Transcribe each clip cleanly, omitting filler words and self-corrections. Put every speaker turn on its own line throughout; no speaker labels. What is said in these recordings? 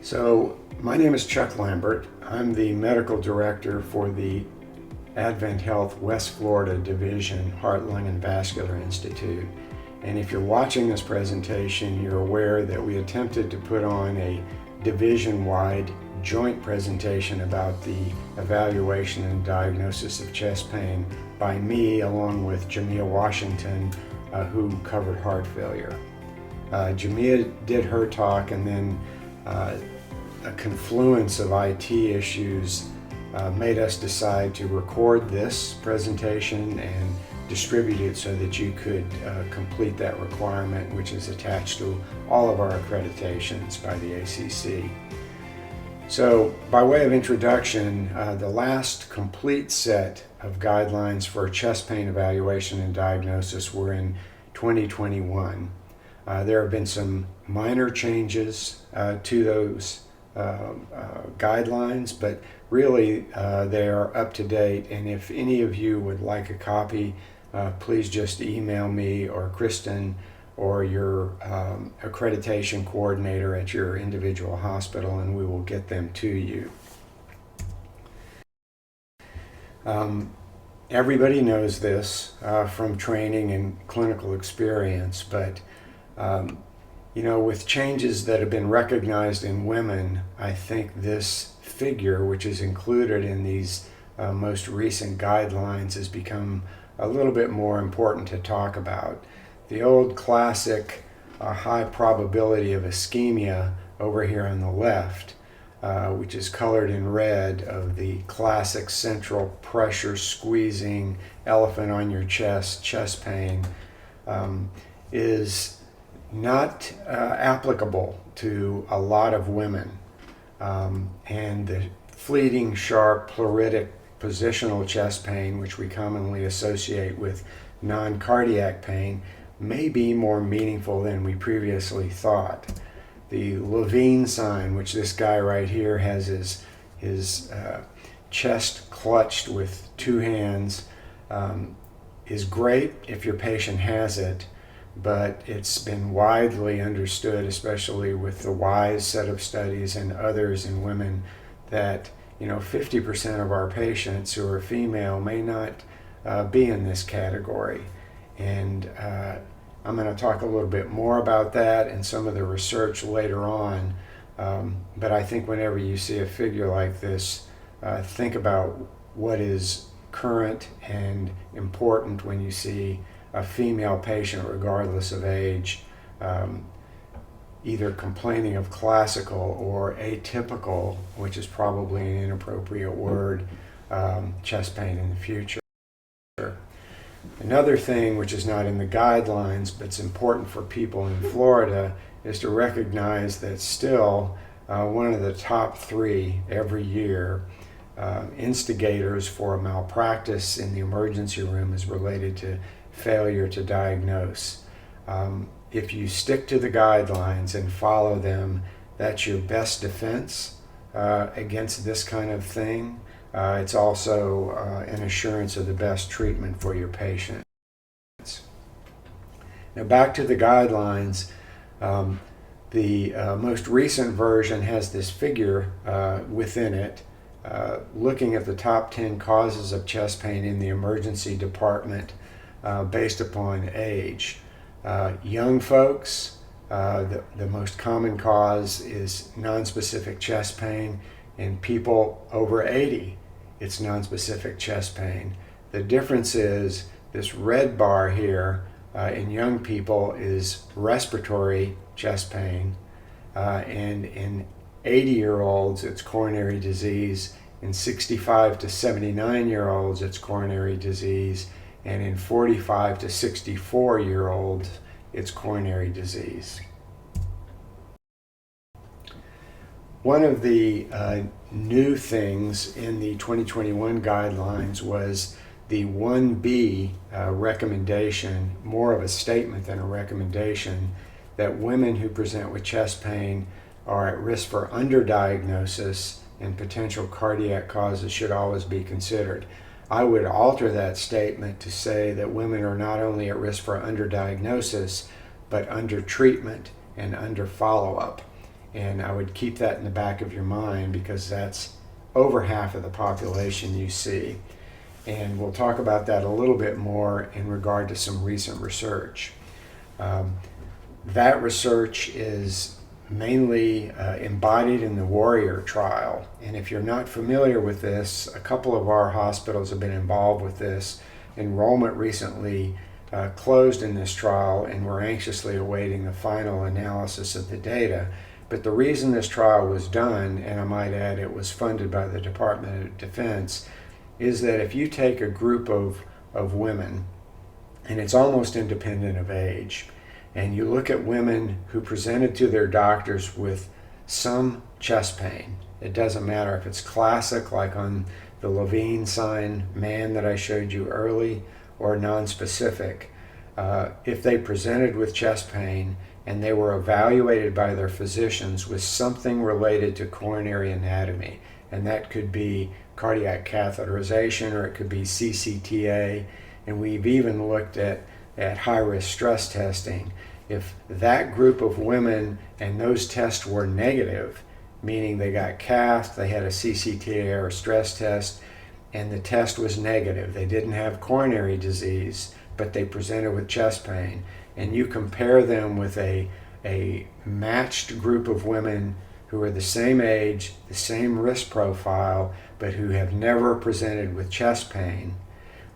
So my name is Chuck Lambert. I'm the medical director for the Advent Health West Florida Division Heart, Lung, and Vascular Institute. And if you're watching this presentation, you're aware that we attempted to put on a division-wide joint presentation about the evaluation and diagnosis of chest pain by me along with Jamia Washington, who covered heart failure. Jamia did her talk, and then a confluence of IT issues made us decide to record this presentation and distribute it so that you could complete that requirement, which is attached to all of our accreditations by the ACC. So, by way of introduction, the last complete set of guidelines for chest pain evaluation and diagnosis were in 2021. There have been some minor changes to those guidelines, but really they are up to date, and if any of you would like a copy, please just email me or Kristen or your accreditation coordinator at your individual hospital, and we will get them to you. Everybody knows this from training and clinical experience, but with changes that have been recognized in women, I think this figure, which is included in these most recent guidelines, has become a little bit more important to talk about. The old classic high probability of ischemia over here on the left, which is colored in red, of the classic central pressure squeezing elephant on your chest pain, is not applicable to a lot of women. And the fleeting, sharp, pleuritic positional chest pain, which we commonly associate with non-cardiac pain, may be more meaningful than we previously thought. The Levine sign, which this guy right here has his chest clutched with two hands, is great if your patient has it, but it's been widely understood, especially with the WISE set of studies and others in women, that 50% of our patients who are female may not be in this category. And I'm going to talk a little bit more about that and some of the research later on. But I think whenever you see a figure like this, think about what is current and important when you see a female patient, regardless of age, either complaining of classical or atypical, which is probably an inappropriate word, chest pain in the future. Another thing which is not in the guidelines, but it's important for people in Florida, is to recognize that still one of the top three every year instigators for a malpractice in the emergency room is related to failure to diagnose. If you stick to the guidelines and follow them, that's your best defense against this kind of thing. It's also an assurance of the best treatment for your patients. Now back to the guidelines. The most recent version has this figure within it, looking at the top 10 causes of chest pain in the emergency department based upon age. Young folks, the most common cause is nonspecific chest pain. In people over 80, it's nonspecific chest pain. The difference is this red bar here in young people is respiratory chest pain, and in 80-year-olds it's coronary disease, in 65 to 79-year-olds it's coronary disease, and in 45 to 64-year-olds it's coronary disease. One of the new things in the 2021 guidelines was the 1B recommendation, more of a statement than a recommendation, that women who present with chest pain are at risk for underdiagnosis and potential cardiac causes should always be considered. I would alter that statement to say that women are not only at risk for underdiagnosis, but under treatment and under follow-up. And I would keep that in the back of your mind because that's over half of the population you see. And we'll talk about that a little bit more in regard to some recent research. That research is mainly embodied in the Warrior trial. And if you're not familiar with this, a couple of our hospitals have been involved with this. Enrollment recently closed in this trial, and we're anxiously awaiting the final analysis of the data. But the reason this trial was done, and I might add it was funded by the Department of Defense, is that if you take a group of women, and it's almost independent of age, and you look at women who presented to their doctors with some chest pain, it doesn't matter if it's classic, like on the Levine sign man that I showed you early, or nonspecific. If they presented with chest pain and they were evaluated by their physicians with something related to coronary anatomy, and that could be cardiac catheterization or it could be CCTA, and we've even looked at high-risk stress testing. If that group of women and those tests were negative, meaning they got cath, they had a CCTA or a stress test, and the test was negative, they didn't have coronary disease, but they presented with chest pain, and you compare them with a matched group of women who are the same age, the same risk profile, but who have never presented with chest pain,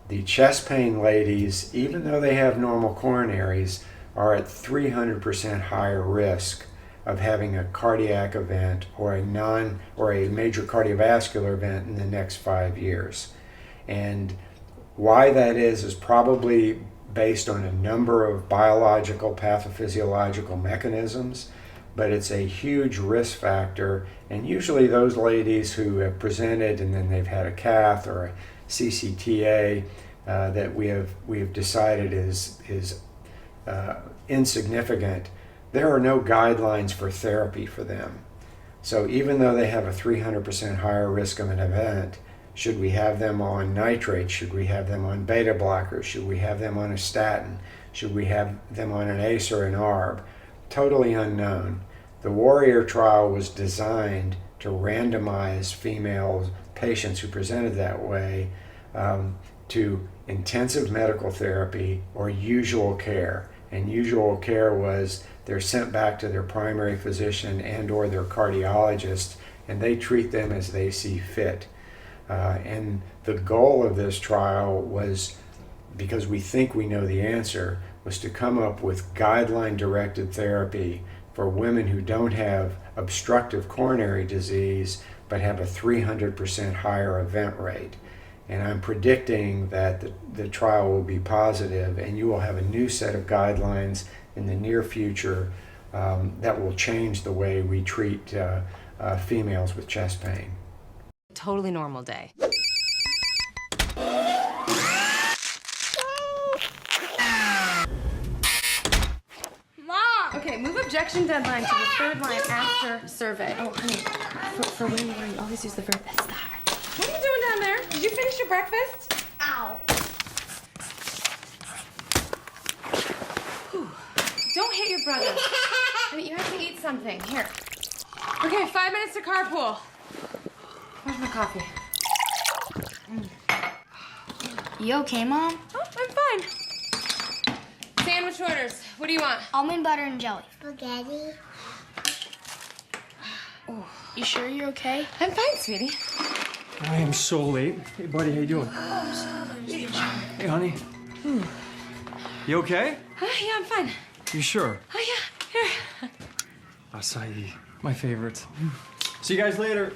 the chest pain ladies, even though they have normal coronaries, are at 300% higher risk of having a cardiac event or a major cardiovascular event in the next 5 years. And why that is probably based on a number of biological, pathophysiological mechanisms, but it's a huge risk factor. And usually those ladies who have presented and then they've had a cath or a CCTA that we have decided is insignificant, there are no guidelines for therapy for them. So even though they have a 300% higher risk of an event, should we have them on nitrates? Should we have them on beta blockers? Should we have them on a statin? Should we have them on an ACE or an ARB? Totally unknown. The Warrior trial was designed to randomize female patients who presented that way to intensive medical therapy or usual care. And usual care was they're sent back to their primary physician and or their cardiologist, and they treat them as they see fit. And the goal of this trial was, because we think we know the answer, was to come up with guideline-directed therapy for women who don't have obstructive coronary disease but have a 300% higher event rate. And I'm predicting that the trial will be positive, and you will have a new set of guidelines in the near future that will change the way we treat females with chest pain.
Totally normal day.
Mom! Okay, move objection deadline to the third line after survey. Oh, honey, for when you always use the verb estar. What are you doing down there? Did you finish your breakfast? Ow. Whew. Don't hit your brother. Honey, you have to eat something. Here. Okay, 5 minutes to carpool. Where's my coffee?
You okay, Mom?
Oh, I'm fine. Sandwich orders. What do you want?
Almond butter and jelly.
Spaghetti.
Oh, you sure you're okay?
I'm fine, sweetie.
I am so late. Hey, buddy, how you doing? Hey, honey. You okay?
Yeah, I'm fine.
You sure?
Oh, yeah. Here.
Acai, my favorite. See you guys later.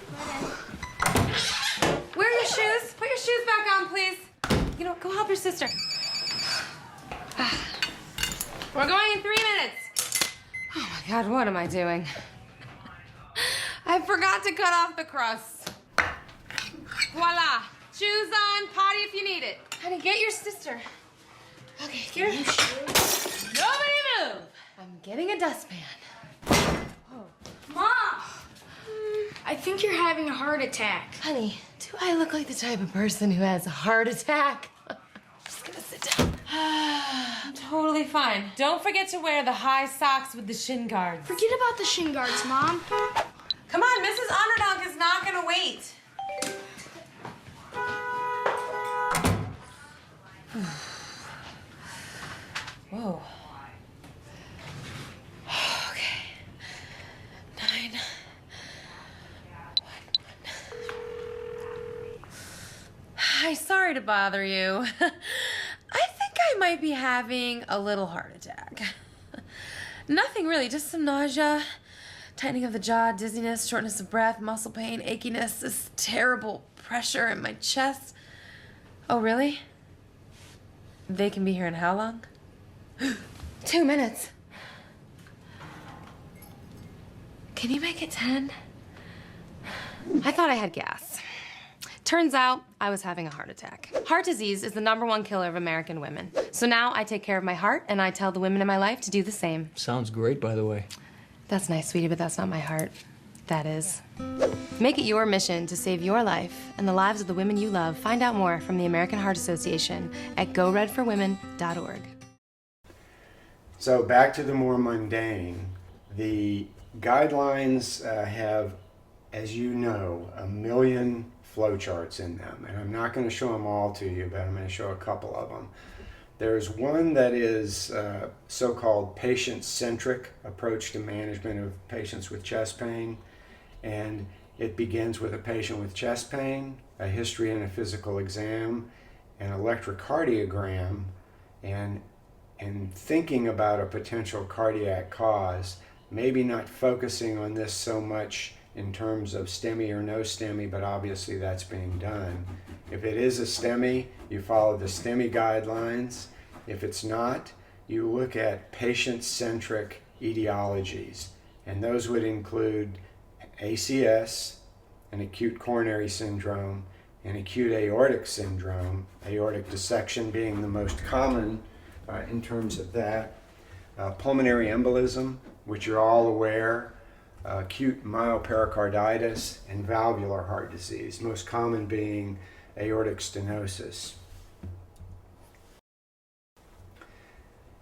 Wear your shoes. Put your shoes back on, please. You know, go help your sister. We're going in 3 minutes. Oh my God, what am I doing? I forgot to cut off the crust. Voila. Shoes on, potty if you need it. Honey, get your sister. Okay, here. Nobody move. I'm getting a dustpan.
Mom! I think you're having a heart attack.
Honey, do I look like the type of person who has a heart attack? I'm just gonna sit down.
I'm totally fine. Don't forget to wear the high socks with the shin guards.
Forget about the shin guards, Mom.
Come on, Mrs. Underdog is not gonna wait. Whoa. Okay. 9, 1, 1. Hi, sorry to bother you. I think I might be having a little heart attack. Nothing really, just some nausea, tightening of the jaw, dizziness, shortness of breath, muscle pain, achiness, this terrible pressure in my chest. Oh, really? They can be here in how long? 2 minutes. Can you make it 10? I thought I had gas. Turns out I was having a heart attack. Heart disease is the #1 killer of American women. So now I take care of my heart and I tell the women in my life to do the same.
Sounds great, by the way.
That's nice, sweetie, but that's not my heart. That is. Make it your mission to save your life and the lives of the women you love. Find out more from the American Heart Association at goredforwomen.org.
So back to the more mundane. The guidelines have, as you know, 1 million flowcharts in them. And I'm not going to show them all to you, but I'm going to show a couple of them. There's one that is so-called patient-centric approach to management of patients with chest pain. And it begins with a patient with chest pain, a history and a physical exam, an electrocardiogram, and thinking about a potential cardiac cause, maybe not focusing on this so much in terms of STEMI or no STEMI, but obviously that's being done. If it is a STEMI, you follow the STEMI guidelines. If it's not, you look at patient-centric etiologies, and those would include ACS, an acute coronary syndrome, an acute aortic syndrome, aortic dissection being the most common in terms of that, pulmonary embolism, which you're all aware, acute myopericarditis, and valvular heart disease, most common being aortic stenosis.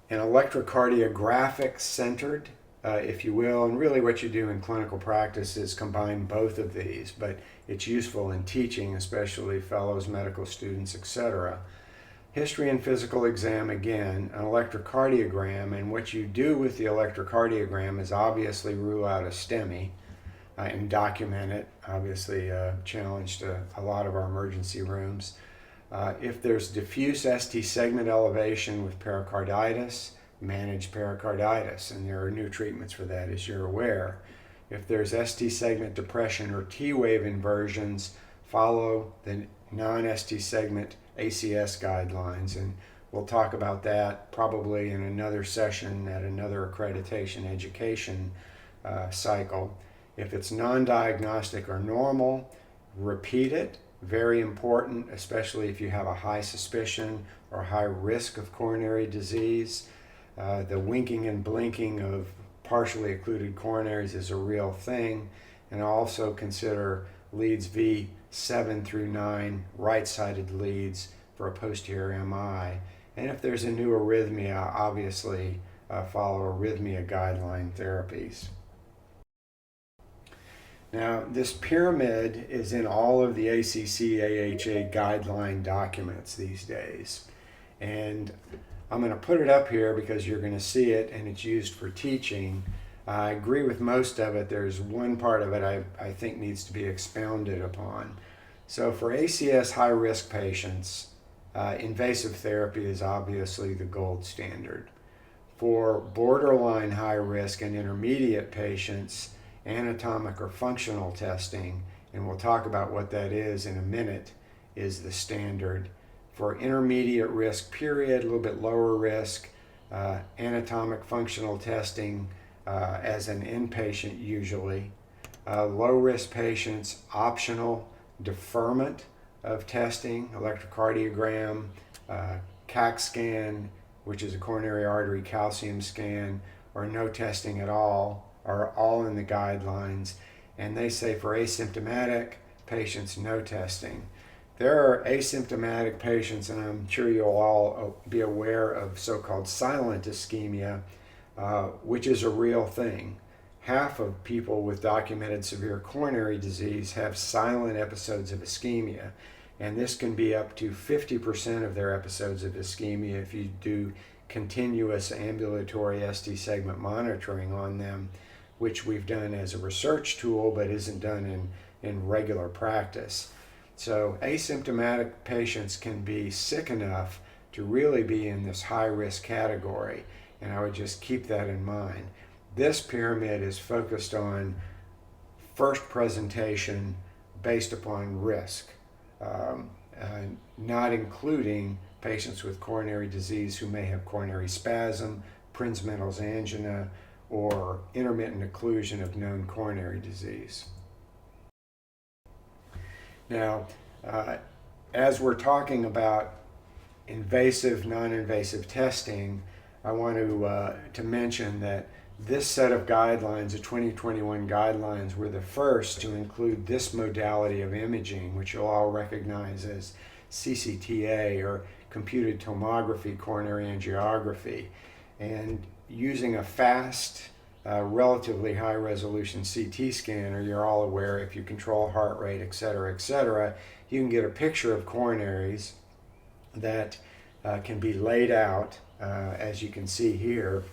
An electrocardiographic centered, if you will, and really what you do in clinical practice is combine both of these, but it's useful in teaching, especially fellows, medical students, etc. History and physical exam, again, an electrocardiogram, and what you do with the electrocardiogram is obviously rule out a STEMI and document it, obviously a challenge to a lot of our emergency rooms. If there's diffuse ST segment elevation with pericarditis, manage pericarditis, and there are new treatments for that, as you're aware. If there's ST segment depression or T-wave inversions, follow the non-ST segment ACS guidelines, and we'll talk about that probably in another session at another accreditation education cycle. If it's non-diagnostic or normal, repeat it. Very important, especially if you have a high suspicion or high risk of coronary disease. The winking and blinking of partially occluded coronaries is a real thing, and also consider leads V7 through 9, right-sided leads for a posterior MI. And if there's a new arrhythmia, obviously follow arrhythmia guideline therapies. Now, this pyramid is in all of the ACC AHA guideline documents these days. And I'm going to put it up here because you're going to see it and it's used for teaching. I agree with most of it. There's one part of it I think needs to be expounded upon. So for ACS high-risk patients, invasive therapy is obviously the gold standard. For borderline high-risk and intermediate patients, anatomic or functional testing, and we'll talk about what that is in a minute, is the standard. For intermediate risk period, a little bit lower risk, anatomic functional testing as an inpatient usually. Low risk patients, optional deferment of testing, electrocardiogram, CAC scan, which is a coronary artery calcium scan, or no testing at all, are all in the guidelines. And they say for asymptomatic patients, no testing. There are asymptomatic patients, and I'm sure you'll all be aware of so-called silent ischemia, which is a real thing. Half of people with documented severe coronary disease have silent episodes of ischemia, and this can be up to 50% of their episodes of ischemia if you do continuous ambulatory ST segment monitoring on them, which we've done as a research tool but isn't done in regular practice. So asymptomatic patients can be sick enough to really be in this high-risk category, and I would just keep that in mind. This pyramid is focused on first presentation based upon risk, not including patients with coronary disease who may have coronary spasm, Prinzmetal's angina, or intermittent occlusion of known coronary disease. Now, as we're talking about invasive, non-invasive testing, I want to mention that this set of guidelines, the 2021 guidelines, were the first to include this modality of imaging, which you'll all recognize as CCTA, or computed tomography coronary angiography. And using a fast, relatively high resolution CT scanner, you're all aware, if you control heart rate, etc., you can get a picture of coronaries that can be laid out, as you can see here,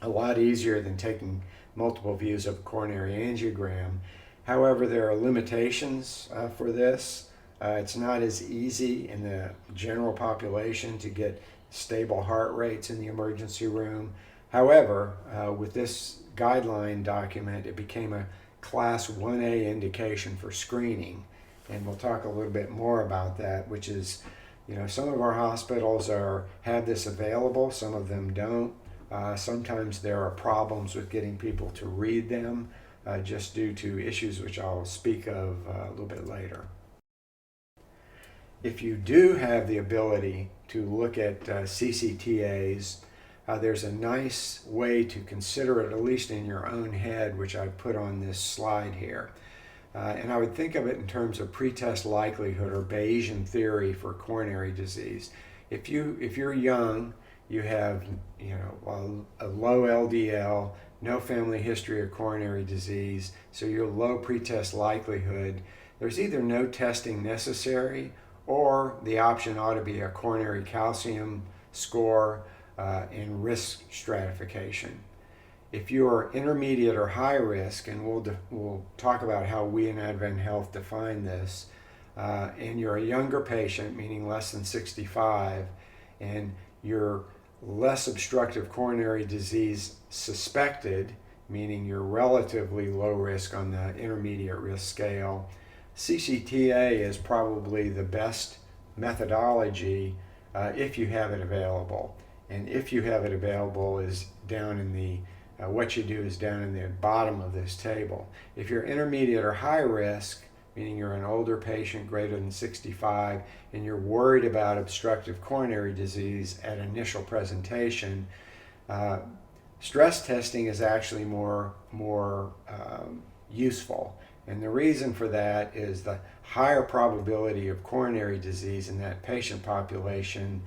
a lot easier than taking multiple views of a coronary angiogram. However, there are limitations for this. It's not as easy in the general population to get stable heart rates in the emergency room. However, with this guideline document, it became a Class 1A indication for screening. And we'll talk a little bit more about that, which is, some of our hospitals have this available, some of them don't. Sometimes there are problems with getting people to read them, just due to issues which I'll speak of a little bit later. If you do have the ability to look at CCTAs, there's a nice way to consider it, at least in your own head, which I put on this slide here. And I would think of it in terms of pretest likelihood, or Bayesian theory for coronary disease. If you're young, you have a low LDL, no family history of coronary disease, so your low pretest likelihood, there's either no testing necessary, or the option ought to be a coronary calcium score and risk stratification. If you are intermediate or high risk, and we'll talk about how we in Advent Health define this, and you're a younger patient, meaning less than 65, and you're less obstructive coronary disease suspected, meaning you're relatively low risk on the intermediate risk scale, CCTA is probably the best methodology if you have it available. And if you have it available is down in the, what you do is down in the bottom of this table. If you're intermediate or high risk, meaning you're an older patient greater than 65, and you're worried about obstructive coronary disease at initial presentation, stress testing is actually more useful. And the reason for that is the higher probability of coronary disease in that patient population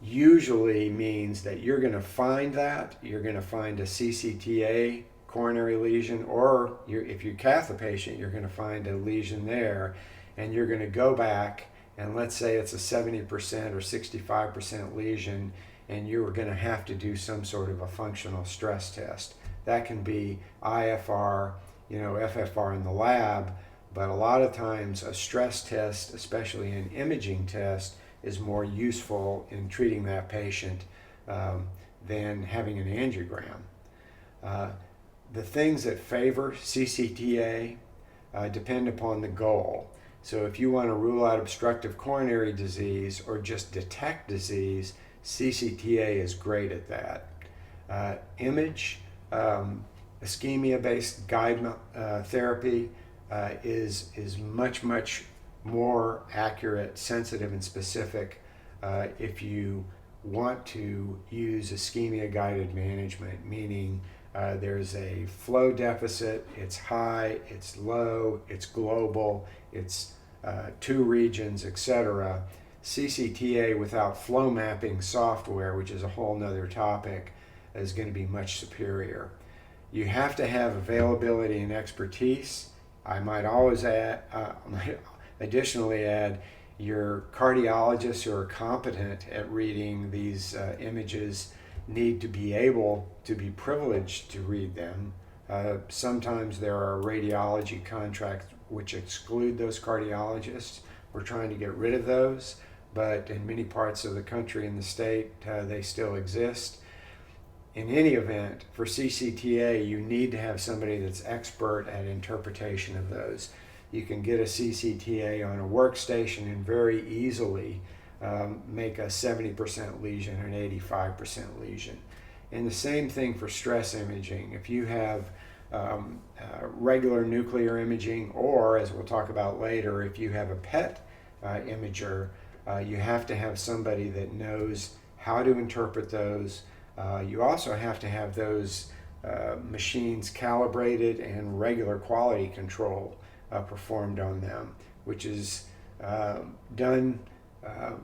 usually means that you're going to find you're going to find a CCTA coronary lesion, or if you cath a patient, you're going to find a lesion there, and you're going to go back, and let's say it's a 70% or 65% lesion, and you're going to have to do some sort of a functional stress test. That can be IFR, FFR in the lab, but a lot of times a stress test, especially an imaging test, is more useful in treating that patient than having an angiogram. The things that favor CCTA depend upon the goal. So if you want to rule out obstructive coronary disease or just detect disease, CCTA is great at that. Image, ischemia-based guide therapy is much more accurate, sensitive, and specific if you want to use ischemia-guided management, meaning there's a flow deficit, it's high, it's low, it's global, it's two regions, etc. CCTA without flow mapping software, which is a whole nother topic, is going to be much superior. You have to have availability and expertise. I might always add, additionally add, your cardiologists who are competent at reading these images need to be able to be privileged to read them. Sometimes there are radiology contracts which exclude those cardiologists. We're trying to get rid of those, but in many parts of the country and the state, they still exist. In any event, for CCTA, you need to have somebody that's expert at interpretation of those. You can get a CCTA on a workstation and very easily make a 70% lesion or an 85% lesion. And the same thing for stress imaging. If you have regular nuclear imaging, or as we'll talk about later, if you have a PET imager, you have to have somebody that knows how to interpret those. You also have to have those machines calibrated and regular quality control performed on them, which is done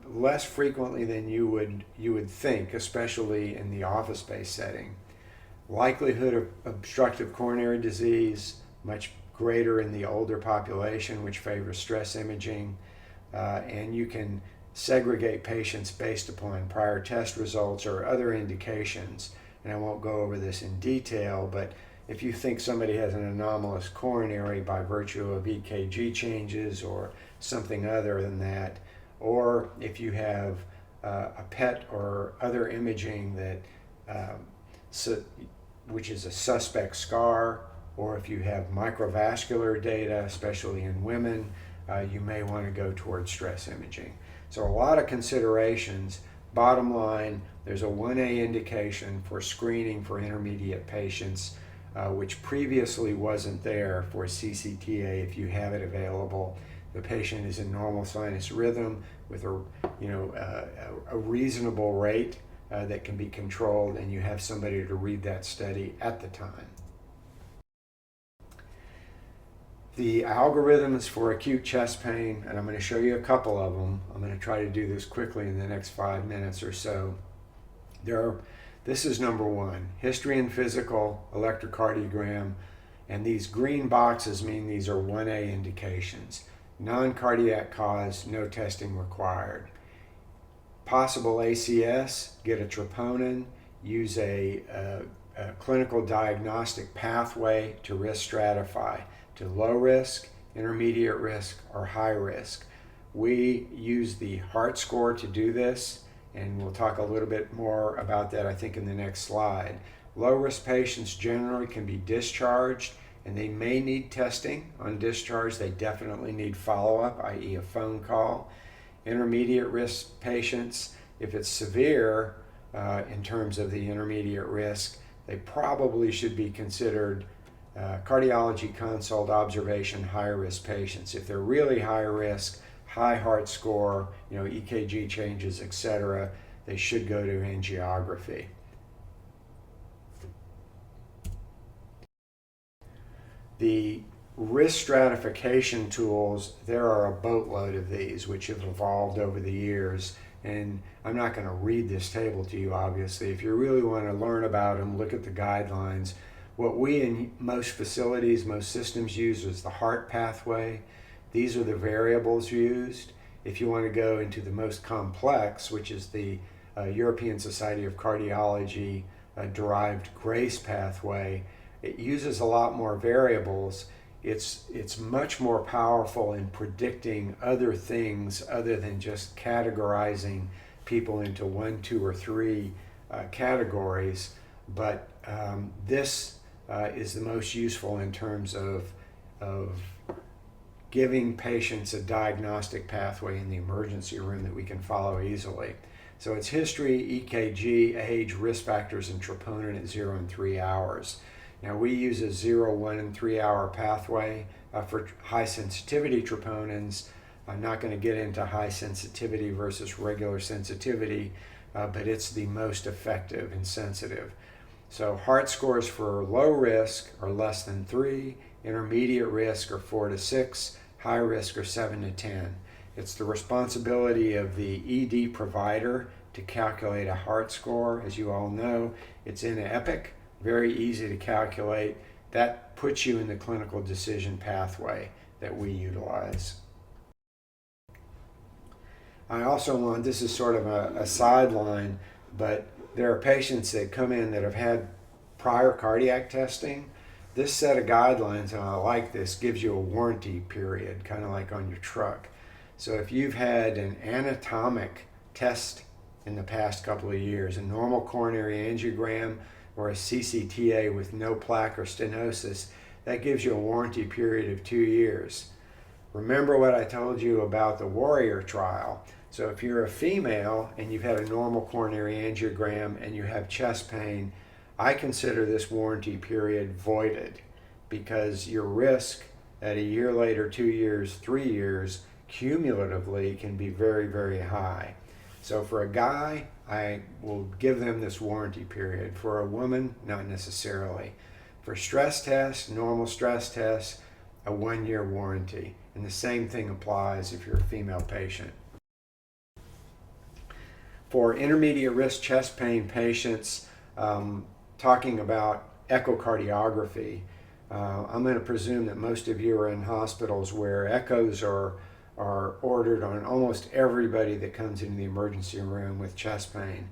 less frequently than you would think, especially in the office-based setting. Likelihood of obstructive coronary disease much greater in the older population, which favors stress imaging, and you can segregate patients based upon prior test results or other indications. And I won't go over this in detail, but if you think somebody has an anomalous coronary by virtue of EKG changes or something other than that, or if you have a PET or other imaging that which is a suspect scar, or if you have microvascular data, especially in women, you may want to go towards stress imaging. So a lot of considerations. Bottom line, there's a 1A indication for screening for intermediate patients, which previously wasn't there for CCTA if you have it available. The patient is in normal sinus rhythm with a reasonable rate that can be controlled, and you have somebody to read that study at the time. The algorithms for acute chest pain, and I'm going to show you a couple of them. I'm going to try to do this quickly in the next 5 minutes or so. This is number one, history and physical electrocardiogram, and these green boxes mean these are 1A indications. Non-cardiac cause, no testing required. Possible ACS, get a troponin, use a clinical diagnostic pathway to risk stratify to low risk, intermediate risk, or high risk. We use the heart score to do this, and we'll talk a little bit more about that, I think, in the next slide. Low risk patients generally can be discharged, and they may need testing on discharge. They definitely need follow-up, i.e. a phone call. Intermediate risk patients, if it's severe in terms of the intermediate risk, they probably should be considered cardiology consult observation high risk patients. If they're really high risk, high heart score, EKG changes, etc., they should go to angiography. The risk stratification tools, there are a boatload of these which have evolved over the years, and I'm not going to read this table to you, obviously. If you really want to learn about them, look at the guidelines. What we in most facilities, most systems use is the heart pathway. These are the variables used. If you want to go into the most complex, which is the European Society of Cardiology derived GRACE pathway, it uses a lot more variables. It's much more powerful in predicting other things other than just categorizing people into 1, 2, or 3 categories. But this is the most useful in terms of giving patients a diagnostic pathway in the emergency room that we can follow easily. So it's history, EKG, age, risk factors, and troponin at 0 and 3 hours. Now we use a 0, 1, and 3 hour pathway for high sensitivity troponins. I'm not going to get into high sensitivity versus regular sensitivity, but it's the most effective and sensitive. So heart scores for low risk are less than 3, intermediate risk are 4 to 6, high risk, or 7 to 10. It's the responsibility of the ED provider to calculate a heart score. As you all know, it's in Epic, very easy to calculate. That puts you in the clinical decision pathway that we utilize. I also want, this is sort of a sideline, but there are patients that come in that have had prior cardiac testing. This set of guidelines, and I like this, gives you a warranty period, kind of like on your truck. So if you've had an anatomic test in the past couple of years, a normal coronary angiogram or a CCTA with no plaque or stenosis, that gives you a warranty period of 2 years. Remember what I told you about the Warrior trial. So if you're a female and you've had a normal coronary angiogram and you have chest pain, I consider this warranty period voided, because your risk at a year later, 2 years, 3 years, cumulatively can be very, very high. So for a guy, I will give them this warranty period. For a woman, not necessarily. For stress tests, normal stress tests, a 1-year warranty. And the same thing applies if you're a female patient. For intermediate risk chest pain patients, talking about echocardiography, I'm going to presume that most of you are in hospitals where echoes are ordered on almost everybody that comes into the emergency room with chest pain.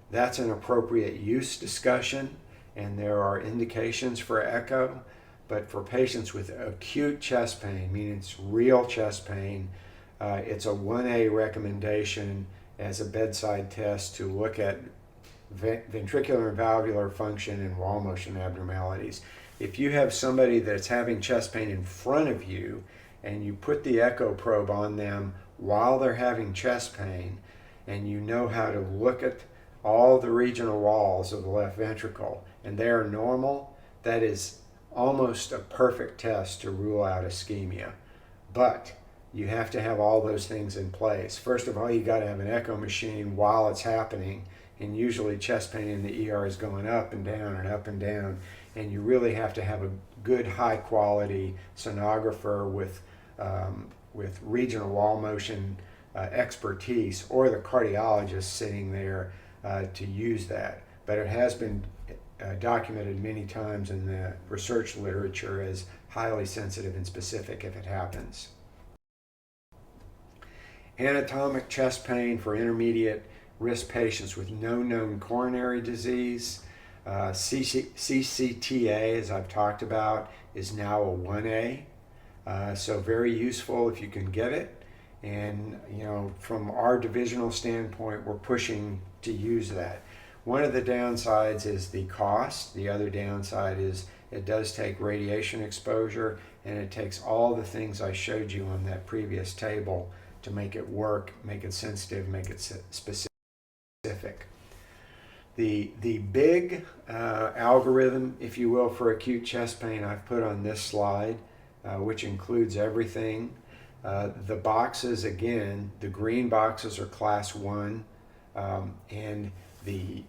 That's an appropriate use discussion, and there are indications for echo. But for patients with acute chest pain, meaning it's real chest pain, it's a 1A recommendation as a bedside test to look at ventricular and valvular function and wall motion abnormalities. If you have somebody that's having chest pain in front of you and you put the echo probe on them while they're having chest pain, and you know how to look at all the regional walls of the left ventricle and they are normal, that is almost a perfect test to rule out ischemia. But you have to have all those things in place. First of all, you got to have an echo machine while it's happening, and usually chest pain in the ER is going up and down and up and down, and you really have to have a good high quality sonographer with regional wall motion expertise, or the cardiologist sitting there to use that. But it has been documented many times in the research literature as highly sensitive and specific if it happens. Anatomic chest pain for intermediate risk patients with no known coronary disease. CCTA, as I've talked about, is now a 1A. So very useful if you can get it. And from our divisional standpoint, we're pushing to use that. One of the downsides is the cost. The other downside is it does take radiation exposure, and it takes all the things I showed you on that previous table to make it work, make it sensitive, make it specific. The big algorithm, if you will, for acute chest pain I've put on this slide, which includes everything. The boxes, again, the green boxes are class 1, and the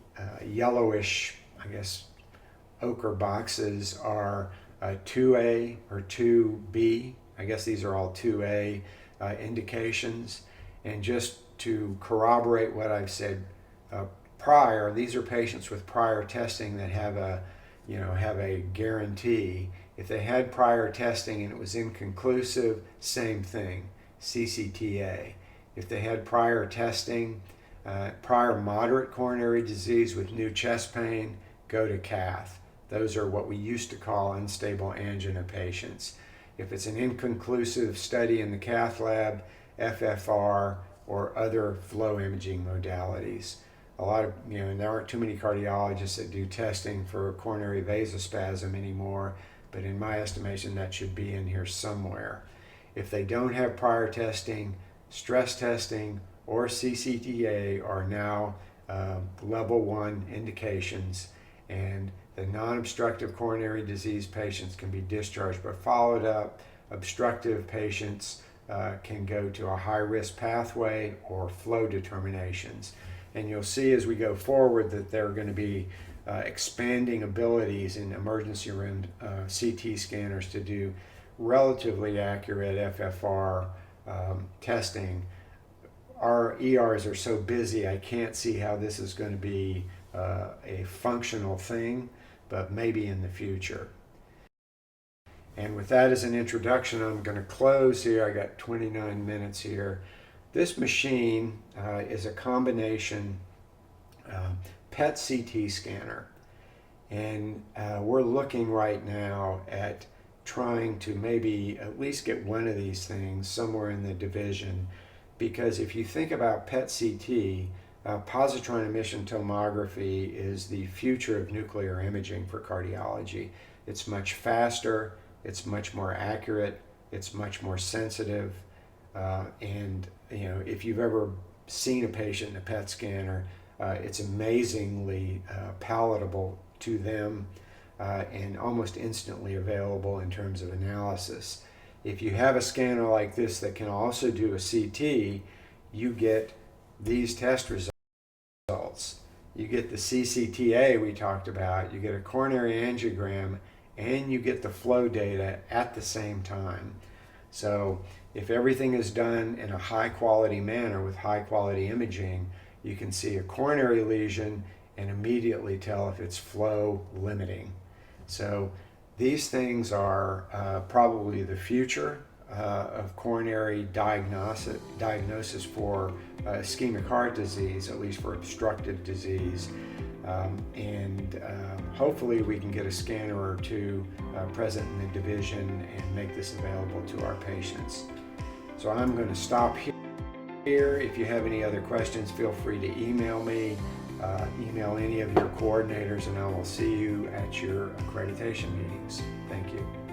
yellowish, I guess, ochre boxes are 2A or 2B. I guess these are all 2A indications. And just to corroborate what I've said prior, these are patients with prior testing that have a guarantee. If they had prior testing and it was inconclusive, same thing, CCTA. If they had prior testing, prior moderate coronary disease with new chest pain, go to cath. Those are what we used to call unstable angina patients. If it's an inconclusive study in the cath lab, FFR, or other flow imaging modalities. A lot of, there aren't too many cardiologists that do testing for coronary vasospasm anymore, but in my estimation, that should be in here somewhere. If they don't have prior testing, stress testing or CCTA are now level 1 indications, and the non-obstructive coronary disease patients can be discharged but followed up. Obstructive patients can go to a high-risk pathway or flow determinations. And you'll see as we go forward that there are going to be expanding abilities in emergency room CT scanners to do relatively accurate FFR testing. Our ERs are so busy, I can't see how this is going to be a functional thing, but maybe in the future. And with that as an introduction, I'm going to close here. I got 29 minutes here. This machine is a combination PET CT scanner. And we're looking right now at trying to maybe at least get one of these things somewhere in the division. Because if you think about PET CT, positron emission tomography is the future of nuclear imaging for cardiology. It's much faster, it's much more accurate, it's much more sensitive, and if you've ever seen a patient in a PET scanner, it's amazingly palatable to them and almost instantly available in terms of analysis. If you have a scanner like this that can also do a CT, you get these test results. You get the CCTA we talked about, you get a coronary angiogram, and you get the flow data at the same time. So if everything is done in a high quality manner with high quality imaging, you can see a coronary lesion and immediately tell if it's flow limiting. So these things are probably the future of coronary diagnosis for ischemic heart disease, at least for obstructive disease. And hopefully we can get a scanner or two present in the division and make this available to our patients. So I'm going to stop here. If you have any other questions, feel free to email me. Email any of your coordinators, and I will see you at your accreditation meetings. Thank you.